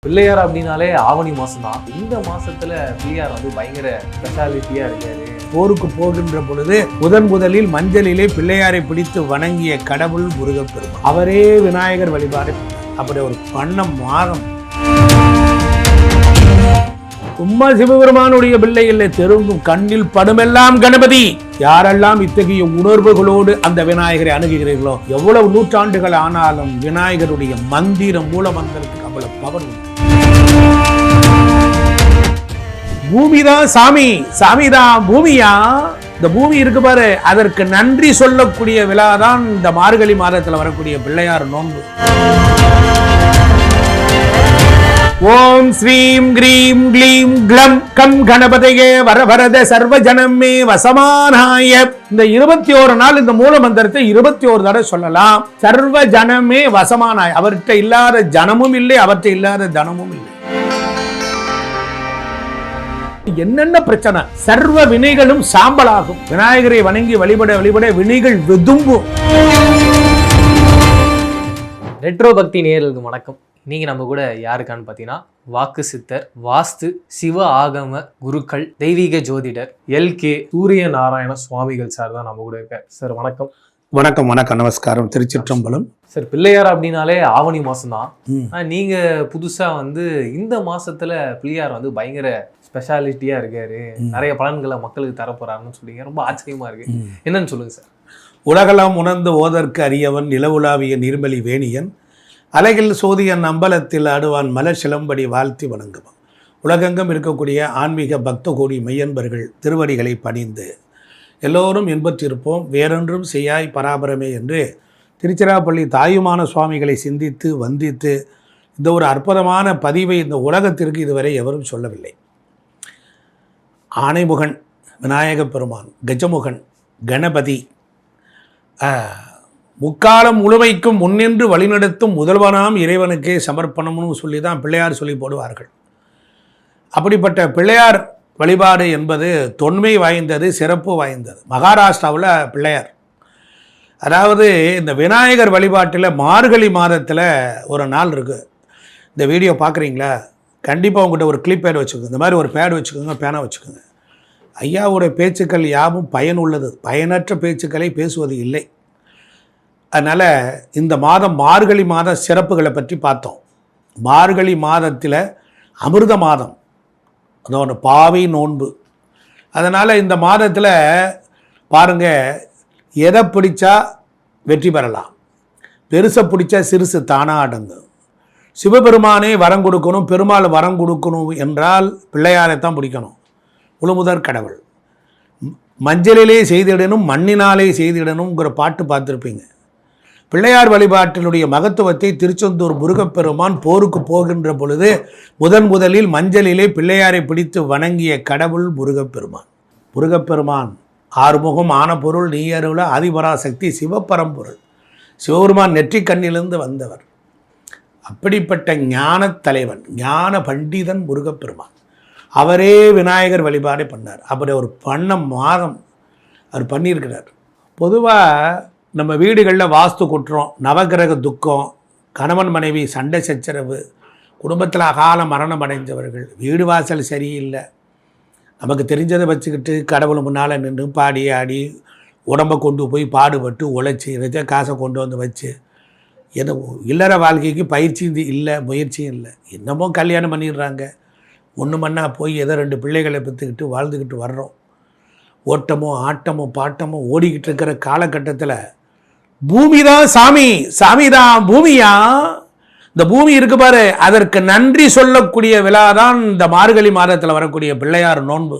பிள்ளையார் அப்படின்னாலே ஆவணி மாசம் தான். இந்த மாசத்துல பிள்ளையார் வந்து பயங்கர ஸ்பெஷாலிட்டியா இருக்காரு. போருக்கு போகின்ற பொழுது முதலில் மஞ்சளிலே பிள்ளையாரை பிடித்து வணங்கிய கடவுள் முருகப்பெருமான். அவரே விநாயகர் வழிபாடு. அப்படி ஒரு பண்ண மாதம் சும்மா சிவபெருமானுடைய பிள்ளை இல்லை, தெருங்கும் கண்ணில் படுமெல்லாம் கணபதி. யாரெல்லாம் இத்தகைய உணர்வுகளோடு அந்த விநாயகரை அணுகுகிறீர்களோ, எவ்வளவு நூற்றாண்டுகள் ஆனாலும் விநாயகருடைய மந்திரம் மூல மந்திரத்துக்கு அவ்வளவு பவர் உண்டு. பூமிதான் சாமி, சாமிதான் பூமியா. இந்த பூமி இருக்கு பாரு, அதற்கு நன்றி சொல்லக்கூடிய விழாதான் இந்த மார்கழி மாதத்துல வரக்கூடிய பிள்ளையார் நோன்பு. ஓம் ஸ்ரீம் கிரீம் க்ளீம் க்ளம் கம் கணபதையே வரவரத சர்வ ஜனமே வசமானாய. இந்த 21 நாள் இந்த மூல மந்திரத்தை 21 தடவை சொல்லலாம். சர்வ ஜனமே வசமானாய. அவர்கிட்ட இல்லாத ஜனமும் இல்லை, அவர்கிட்ட இல்லாத தனமும் இல்லை. என்னென்ன பிரச்சனை, சர்வ வினைகளும் சாம்பலாகும். விநாயகரை வணங்கி வழிபட வழிபட வினைகள் வெதும்பும். ரெட்ரோ பக்தி நேயர்களுக்கு வணக்கம். இன்னைக்கு நம்ம கூட யாருக்கான்னு பார்த்தீங்கன்னா, வாக்கு சித்தர், வாஸ்து, சிவ ஆகம குருக்கள், தெய்வீக ஜோதிடர் எல்கே சூரிய நாராயண சுவாமிகள் சார் தான் நம்ம கூட இருக்கார். சார் வணக்கம். வணக்கம் வணக்கம், நமஸ்காரம், திருச்சிற்றம்பலம். சார், பிள்ளையார் அப்படின்னாலே ஆவணி மாசம் தான். நீங்க புதுசா வந்து இந்த மாசத்துல பிள்ளையார் வந்து பயங்கர ஸ்பெஷாலிட்டியா இருக்காரு, நிறைய பலன்களை மக்களுக்கு தரப்போறாருன்னு சொல்லிங்க. ரொம்ப ஆச்சரியமா இருக்கு. என்னன்னு சொல்லுங்க சார். உலகெல்லாம் உணர்ந்து ஓதற்கு அறியவன், நிலவுலாவிய நீர்மலி வேணியன், அலைகள் சோதியன் அம்பலத்தில் ஆடுவான், மலர் சிலம்படி வாழ்த்தி வணங்குவான். உலகெங்கும் இருக்கக்கூடிய ஆன்மீக பக்த கோடி மெய்யன்பர்கள் திருவடிகளை பணிந்து எல்லோரும் இன்பற்றிருப்போம். வேறொன்றும் செய்யாய் பராபரமே என்று திருச்சிராப்பள்ளி தாயுமான சுவாமிகளை சிந்தித்து வந்தித்து இந்த ஒரு அற்புதமான பதிவை இந்த உலகத்திற்கு இதுவரை எவரும் சொல்லவில்லை. ஆனைமுகன் விநாயகப் பெருமான், கஜமுகன் கணபதி, முக்காலம் முழுமைக்கும் முன்னின்று வழிநடத்தும் முதல்வனாம் இறைவனுக்கே சமர்ப்பணம்னு சொல்லி தான் பிள்ளையார் சொல்லி போடுவார்கள். அப்படிப்பட்ட பிள்ளையார் வழிபாடு என்பது தொன்மை வாய்ந்தது, சிறப்பு வாய்ந்தது. மகாராஷ்டிராவில் பிள்ளையார், அதாவது இந்த விநாயகர் வழிபாட்டில் மார்கழி மாதத்தில் ஒரு நாள் இருக்குது. இந்த வீடியோ பார்க்குறீங்களா, கண்டிப்பாக உங்கள்கிட்ட ஒரு கிளிப் பேட் வச்சுக்கோங்க, இந்த மாதிரி ஒரு பேட் வச்சுக்கோங்க, பேனா வச்சுக்கோங்க. ஐயாவுடைய பேச்சுக்கள் யாவும் பயனுள்ளது, பயனற்ற பேச்சுக்களை பேசுவது இல்லை. அதனால் இந்த மாதம் மார்கழி மாத சிறப்புகளை பற்றி பார்த்தோம். மார்கழி மாதத்தில் அமிர்த மாதம், அதோட பாவை நோன்பு. அதனால் இந்த மாதத்தில் பாருங்கள், எதை பிடிச்சா வெற்றி பெறலாம், பெருசை பிடிச்சா சிறுசு தானாக அடங்கும். சிவபெருமானே வரம் கொடுக்கணும், பெருமாள் வரம் கொடுக்கணும் என்றால் பிள்ளையாரைத்தான் பிடிக்கணும். முழுமுதற் கடவுள். மஞ்சளிலே செய்திடணும், மண்ணினாலே செய்திடணுங்கிற பாட்டு பார்த்துருப்பீங்க. பிள்ளையார் வழிபாட்டினுடைய மகத்துவத்தை திருச்செந்தூர் முருகப்பெருமான் போருக்கு போகின்ற பொழுது முதலில் மஞ்சளிலே பிள்ளையாரை பிடித்து வணங்கிய கடவுள் முருகப்பெருமான். முருகப்பெருமான் ஆறுமுகம் ஆன பொருள், நீ அருள ஆதிபராசக்தி சிவபரம்பொருள். சிவபெருமான் நெற்றிக் கண்ணிலிருந்து வந்தவர். அப்படிப்பட்ட ஞான தலைவன், ஞான பண்டிதன் முருகப்பெருமான். அவரே விநாயகர் வழிபாடு பண்ணார். அப்படி ஒரு பண்ண மாதம் அவர் பண்ணியிருக்கிறார். பொதுவாக நம்ம வீடுகளில் வாஸ்து குற்றம், நவகிரக துக்கம், கணவன் மனைவி சண்டை சச்சரவு, குடும்பத்தில் அகால மரணம் அடைஞ்சவர்கள், வீடு வாசல் சரியில்லை, நமக்கு தெரிஞ்சதை வச்சுக்கிட்டு கடவுள் முன்னால் நின்று பாடி ஆடி உடம்பை கொண்டு போய் பாடுபட்டு உழைச்சி இதை காசை கொண்டு வந்து வச்சு, ஏதோ இல்லற வாழ்க்கைக்கு பயிற்சி இல்லை, முயற்சியும் இல்லை, என்னமோ கல்யாணம் பண்ணிடுறாங்க. ஒன்று மண்ணா போய் ஏதோ 2 பிள்ளைகளை பெற்றுக்கிட்டு வாழ்ந்துக்கிட்டு வர்றோம். ஓட்டமோ ஆட்டமோ பாட்டமோ ஓடிக்கிட்டு இருக்கிற காலகட்டத்தில் பூமிதான் சாமி, சாமிதான் பூமியா. இந்த பூமி இருக்கு பாரு, அதற்கு நன்றி சொல்லக்கூடிய விழாதான் இந்த மார்கழி மாதத்தில் வரக்கூடிய பிள்ளையார் நோன்பு.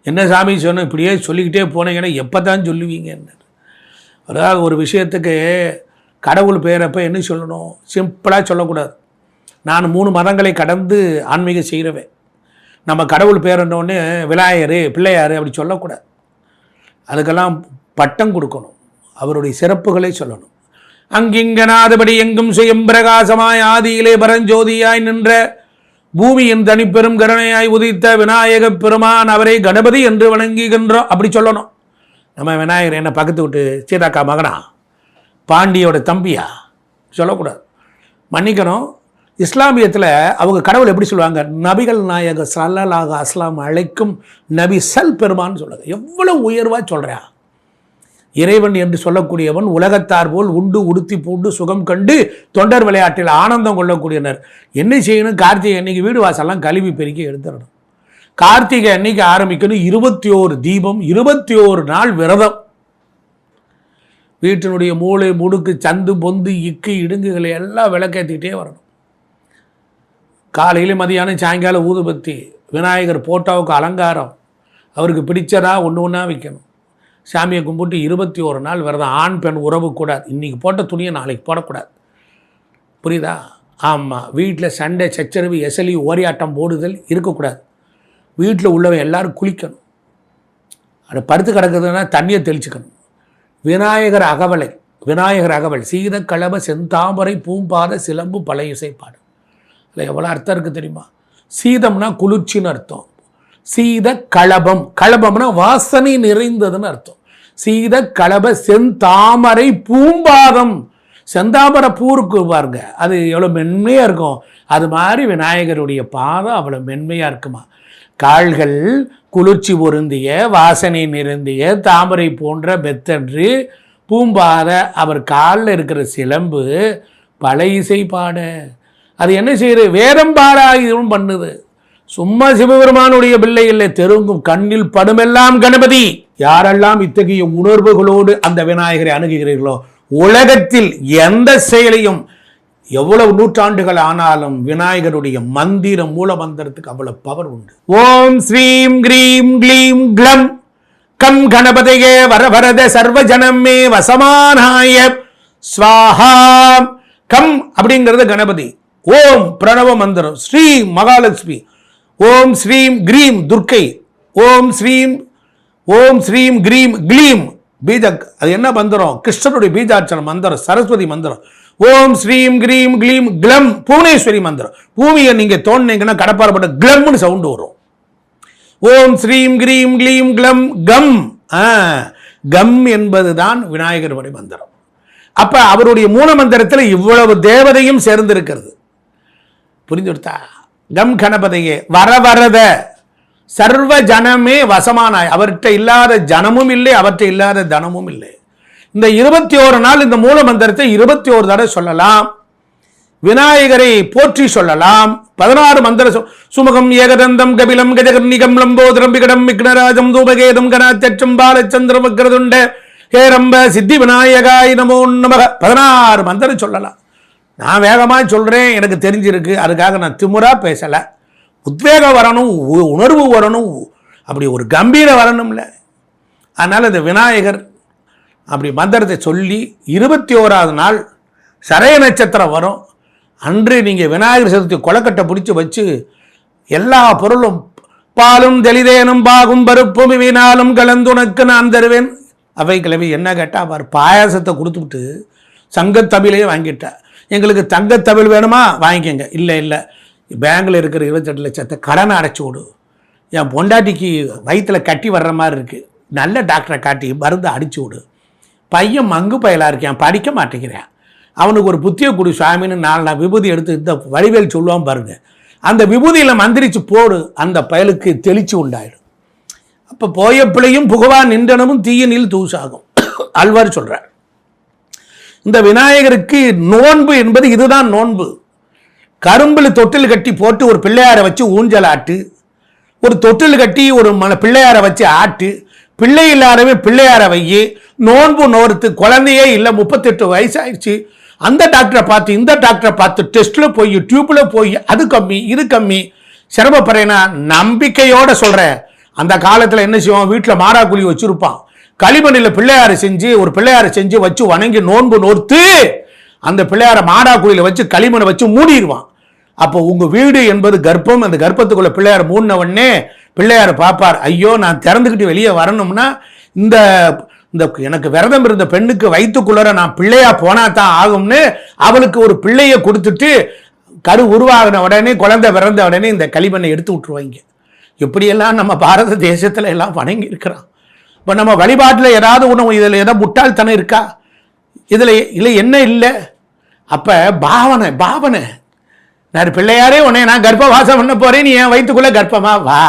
என்ன சாமி சொன்ன, இப்படியே சொல்லிக்கிட்டே போனீங்கன்னா எப்போ தான் சொல்லுவீங்க? அதாவது ஒரு விஷயத்துக்கு கடவுள் பேரப்போ என்ன சொல்லணும், சிம்பிளாக சொல்லக்கூடாது. நான் 3 மதங்களை கடந்து ஆன்மீகம் செய்கிறவேன். நம்ம கடவுள் பேரன்னொன்னே விநாயகர் பிள்ளையார் அப்படி சொல்லக்கூடாது. அதுக்கெல்லாம் பட்டம் கொடுக்கணும், அவருடைய சிறப்புகளை சொல்லணும். அங்கிங்கனாதபடி எங்கும் சுயம் பிரகாசமாய் ஆதியிலே பரஞ்சோதியாய் நின்ற பூமியின் தனிப்பெரும் கருணையாய் உதித்த விநாயக பெருமான், அவரை கணபதி என்று வணங்குகின்றோம் அப்படி சொல்லணும். நம்ம விநாயகர் என்ன பக்கத்து விட்டு சீதாக்கா மகனா, பாண்டியோட தம்பியா சொல்லக்கூடாது. மன்னிக்கணும், இஸ்லாமியத்தில் அவங்க கடவுள் எப்படி சொல்லுவாங்க? நபிகள் நாயக ஸல்லல்லாஹு அலைஹி வஸல்லம் அழைக்கும் நபி சல் பெருமான்னு சொல்லுங்க. எவ்வளோ உயர்வாக சொல்கிறா. இறைவன் என்று சொல்லக்கூடியவன் உலகத்தார் போல் உண்டு உடுத்தி பூண்டு சுகம் கண்டு தொண்டர் விளையாட்டில் ஆனந்தம் கொள்ளக்கூடியனர். என்ன செய்யணும்? கார்த்திகை அன்னைக்கு வீடு வாசல்லாம் கழுவி பெருக்கி எடுத்துடணும். கார்த்திகை அன்னைக்கு ஆரம்பிக்கணும் 21 தீபம், 21 நாள் விரதம். வீட்டினுடைய மூளை முடுக்கு சந்து பொந்து இக்கு இடுங்குகளை எல்லாம் விளக்கேற்றிக்கிட்டே வரணும். காலையில் மதியானம் சாயங்காலம் ஊதுபத்தி, விநாயகர் போட்டோவுக்கு அலங்காரம், அவருக்கு பிடிச்சதா ஒன்று ஒன்றா வைக்கணும். சாமியை கும்பிட்டு 21 நாள் விரதம். ஆண் பெண் உறவு கூடாது. இன்றைக்கி போட்ட துணியை நாளைக்கு போடக்கூடாது. புரியுதா? ஆமாம். வீட்டில் சண்டை சச்சரவு எசலி ஓரியாட்டம் போடுதல் இருக்கக்கூடாது. வீட்டில் உள்ளவன் எல்லோரும் குளிக்கணும். அதை படுத்து கிடக்குதுன்னா தண்ணியை தெளிச்சுக்கணும். விநாயகர் அகவலை, விநாயகர் அகவல் சீத களப செந்தாமரை பூம்பாத சிலம்பு பழைய இசைப்பாடு. இல்லை எவ்வளோ அர்த்தம் இருக்குது தெரியுமா? சீதம்னா குளிர்ச்சின்னு அர்த்தம். சீத களபம், களபம்னா வாசனை நிறைந்ததுன்னு அர்த்தம். சீத களப செந்தாமரை பூம்பாதம், செந்தாமரை பூ இருக்கு பாருங்க, அது எவ்வளோ மென்மையாக இருக்கும். அது மாதிரி விநாயகருடைய பாதம் அவ்வளோ மென்மையாக இருக்குமா. கால்கள் குளிர்ச்சி பொருந்திய வாசனை நிறைந்திய தாமரை போன்ற பெத்தன்று பூம்பாத அவர் காலில் இருக்கிற சிலம்பு பல இசை பாட. அது என்ன செய்யுது? வேதம் பாராயுதம் பண்ணுது. சும்மா சிவபெருமானுடைய பிள்ளை இல்லை, தெருங்கும் கண்ணில் படுமெல்லாம் கணபதி. யாரெல்லாம் இத்தகைய உணர்வுகளோடு அந்த விநாயகரை அணுகுகிறீர்களோ, உலகத்தில் எந்த செயலையும் எவ்வளவு நூற்றாண்டுகள் ஆனாலும் விநாயகருடைய மந்திரம் மூல மந்திரத்துக்கு அவ்வளவு பவர் உண்டு. ஓம் ஸ்ரீம் கிரீம் க்ளீம் க்ளம் கம் கணபதையே வரவரத சர்வஜனமே வசமானாய ஸ்வாஹா. கம் அப்படிங்கிறது கணபதி. ஓம் பிரணவ மந்திரம். ஸ்ரீ மகாலட்சுமி. ஓம் ஸ்ரீம் கிரீம் துர்க்கை. ஓம் ஸ்ரீம் கிரீம் க்ளீம் பீஜ. அது என்ன மந்திரம்? கிருஷ்ணனுடைய பீஜாட்சர மந்திரம், சரஸ்வதி மந்திரம். ஓம் ஸ்ரீம் கிரீம் க்ளீம் க்ளம் புவனேஸ்வரி மந்திரம். பூமியை நீங்கள் தோண்டினீங்கன்னா கடப்பாறப்பட்ட க்ளம்னு சவுண்டு வரும். ஓம் ஸ்ரீம் கிரீம் க்ளீம் க்ளம் கம். கம் என்பதுதான் விநாயகருடைய மந்திரம். அப்ப அவருடைய மூல மந்திரத்தில் இவ்வளவு தேவதையும் சேர்ந்திருக்கிறது. புரிஞ்சு கொடுத்தா? கம் கணபதையே வரவரத சர்வ ஜனமே வசமானாய். அவர்கிட்ட இல்லாத ஜனமும் இல்லை, அவற்றை இல்லாத தனமும் இல்லை. இந்த 21 நாள் இந்த மூல மந்திரத்தை 21 தடவை சொல்லலாம். விநாயகரை போற்றி சொல்லலாம். 16 மந்திர சுமுகம் ஏகதந்தம் கபிலம் கஜகர்ணிகம் லம்போதரம் விகடம் விக்னராஜம் தூபகேதம் கணாச்சம் பாலச்சந்திரம் வக்ரதுண்ட ஹேரம்ப சித்தி விநாயகாய் நமோ நமக 16 மந்திரம் சொல்லலாம். நான் வேகமாக சொல்கிறேன், எனக்கு தெரிஞ்சிருக்கு. அதுக்காக நான் திமுறா பேசலை. உத்வேகம் வரணும், உணர்வு வரணும், அப்படி ஒரு கம்பீரம் வரணும்ல. அதனால் இந்த விநாயகர் அப்படி மந்திரத்தை சொல்லி 21வது நாள் சரைய நட்சத்திரம் வரும். அன்று நீங்கள் விநாயகர் சதுர்த்தி கொலக்கட்டை பிடிச்சி வச்சு எல்லா பொருளும் பாலும் தெளிதேனும் பாகும் பருப்பும் இவைனாலும் கலந்துனக்கு நான் தருவேன். அவை கிளவி என்ன கேட்டால் அவர் பாயாசத்தை கொடுத்துட்டு சங்கத்தமிழையே வாங்கிட்டா. எங்களுக்கு தங்கத்தமிழ் வேணுமா வாங்கிக்கோங்க. இல்லை பேங்கில் இருக்கிற 28 லட்சத்தை கடனை அடைச்சி விடு. என் பொண்டாட்டிக்கு வயிற்றில் கட்டி வர்ற மாதிரி இருக்குது, நல்ல டாக்டரை காட்டி மருந்து அடிச்சு விடு. பையன் மங்கு பயலாக இருக்கேன், படிக்க மாட்டேங்கிறேன், அவனுக்கு ஒரு புத்திய குடி சுவாமின்னு 4 விபூதி எடுத்து இந்த வடிவேல் சொல்லுவான் பாருங்க. அந்த விபூதியில் மந்திரிச்சு போடு, அந்த பயலுக்கு தெளிச்சு உண்டாயிடும். அப்போ போய பிள்ளையும் புகவா நின்றனமும் தீயனில் தூசாகும் அல்வார் சொல்கிறார். இந்த விநாயகருக்கு நோன்பு என்பது இதுதான் நோன்பு. கரும்பில் தொட்டில் கட்டி போட்டு ஒரு பிள்ளையாரை வச்சு ஊஞ்சல் ஆட்டு, ஒரு தொட்டில் கட்டி ஒரு பிள்ளையாரை வச்சு ஆட்டு, பிள்ளை இல்லாதவே பிள்ளையாரை வையி, நோன்பு நோர்த்து குழந்தையே இல்லை 38 வயசு ஆயிடுச்சு, அந்த டாக்டரை பார்த்து இந்த டாக்டரை பார்த்து டெஸ்ட்டில் போய் டியூப்பில் போய் அது கம்மி இது கம்மி சிரமப்படுறேன்னா நம்பிக்கையோடு சொல்கிறேன். அந்த காலத்தில் என்ன செய்வோம், வீட்டில் மாடாக்குழி வச்சுருப்பான், களிமண்ணில் பிள்ளையாரை செஞ்சு ஒரு பிள்ளையாரை செஞ்சு வச்சு வணங்கி நோன்பு நோர்த்து அந்த பிள்ளையாரை மாடாக்குழியில் வச்சு களிமண்ணை வச்சு மூடிடுவான். அப்போ உங்கள் வீடு என்பது கர்ப்பம். அந்த கர்ப்பத்துக்குள்ளே பிள்ளையார் மூடினவொடனே பிள்ளையார் பார்ப்பார், ஐயோ நான் திறந்துக்கிட்டு வெளியே வரணும்னா இந்த எனக்கு விரதம் இருந்த பெண்ணுக்கு வயிற்றுக்குள்ளே நான் பிள்ளையா போனா தான் ஆகும்னு அவளுக்கு ஒரு பிள்ளையை கொடுத்துட்டு கரு உருவாகின உடனே குழந்தை பிறந்த உடனே இந்த களிமண்ணை எடுத்து விட்டுருவாங்க. இப்படியெல்லாம் நம்ம பாரத தேசத்தில் எல்லாம் வணங்கி இருக்கிறோம். இப்போ நம்ம வழிபாட்டில் ஏதாவது ஒன்று இதில் ஏதாவது முட்டாள்தனம் இருக்கா? இதில் இல்லை என்ன இல்லை? அப்போ பாவனை நான் பிள்ளையாரே உன்னை நான் கர்ப்பவாசம் பண்ண போறேன், நீ என் வயிற்றுக்குள்ள கர்ப்பமா வா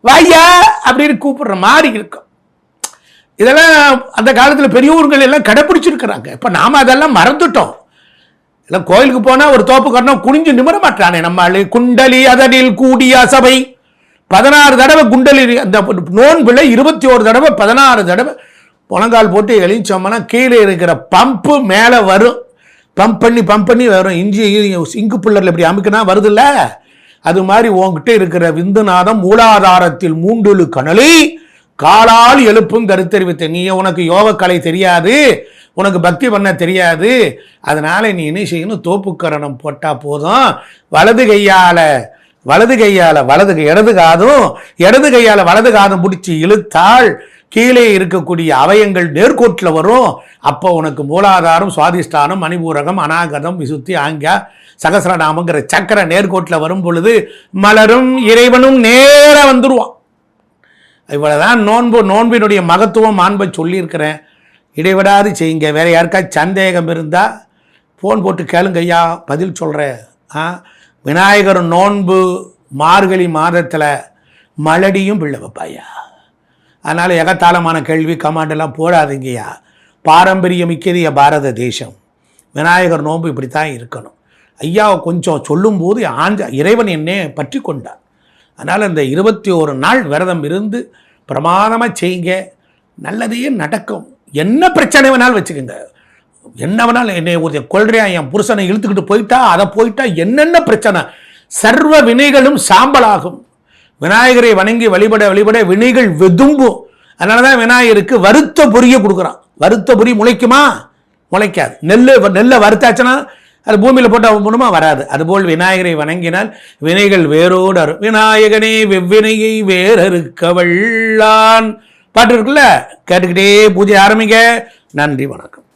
வாயா அப்படின்னு கூப்பிடுற மாதிரி இருக்கும். இதெல்லாம் அந்த காலத்தில் பெரியவர்கள் எல்லாம் கடைப்பிடிச்சிருக்கிறாங்க. இப்போ நாம் அதெல்லாம் மறந்துட்டோம். இல்லை கோயிலுக்கு போனால் ஒரு தோப்பு கட்டணும் குனிஞ்சு நிமிர மாட்டானே நம்ம குண்டலி அதனில் கூடிய சபை 16 தடவை குண்டலி, அந்த நோன்பில் 21 தடவை 16 தடவை புலங்கால் போட்டு எழிச்சோம்னா கீழே இருக்கிற பம்பு மேலே வரும். பம்ப் பண்ணி வரும். இங்கு புல்லரில் இப்படி அமுக்குனா வருதுல்ல, அது மாதிரி உங்ககிட்ட இருக்கிற விந்துநாதம் மூலாதாரத்தில் 3 கணலை காலால் எழுப்பும் கருத்தறிவித்த. நீ உனக்கு யோகக்கலை தெரியாது, உனக்கு பக்தி பண்ண தெரியாது, அதனால நீ என்ன செய்யணும், தோப்புக்கரணம் போட்டால் போதும். வலது கையால் இடது கையால் வலது காதும் பிடிச்சி இழுத்தால் கீழே இருக்கக்கூடிய அவயங்கள் நேர்கோட்டில் வரும். அப்போ உனக்கு மூலாதாரம், சுவாதிஷ்டானம், மணிபூரகம், அநாகதம், விசுத்தி, ஆங்கியா, சகசிரநாமங்கிற சக்கர நேர்கோட்டில் வரும் பொழுது மலரும் இறைவனும் நேராக வந்துடுவான். இவ்வளவுதான் நோன்பினுடைய மகத்துவம் மாண்பை சொல்லியிருக்கிறேன். இடைவிடாது செய்யுங்க. வேற யாருக்காச்சும் சந்தேகம் இருந்தால் ஃபோன் போட்டு கேளுங்க ஐயா, பதில் சொல்கிறேன். விநாயகர் நோன்பு மார்கழி மாதத்தில் மலடியும் பிள்ளை வைப்பாயா. அதனால் எகத்தாளமான கேள்வி கமாண்டெல்லாம் போடாதீங்கய்யா. பாரம்பரியம் மிக்கது பாரத தேசம். விநாயகர் நோன்பு இப்படி தான் இருக்கணும். ஐயாவை கொஞ்சம் சொல்லும்போது இறைவன் என்னை பற்றி கொண்டார். அதனால் இந்த 21 நாள் விரதம் இருந்து பிரமாதமாக செய்யுங்க. நல்லதையே நடக்கும். என்ன பிரச்சனை வேணாலும் வச்சுக்கோங்க. என்ன வேணாலும் என்னை ஒரு கொள்றையா என் புருஷனை இழுத்துக்கிட்டு போயிட்டா என்னென்ன பிரச்சனை, சர்வ வினைகளும் சாம்பலாகும். விநாயகரை வணங்கி வழிபட வினைகள் வெதும்பும். அதனால தான் விநாயகருக்கு வறுத்த பொரியை கொடுக்குறான். வறுத்த பொரி முளைக்குமா? முளைக்காது. நெல்லை வறுத்தாச்சுன்னா அது பூமியில் போட்டால் முழுமா வராது. அதுபோல் விநாயகரை வணங்கினால் வினைகள் வேரோடு அரும். விநாயகனே வெவ்வினையை வேறறுக்க வல்லான் பாட்டு இருக்குல்ல, கேட்டுக்கிட்டே பூஜை ஆரம்பிங்க. நன்றி, வணக்கம்.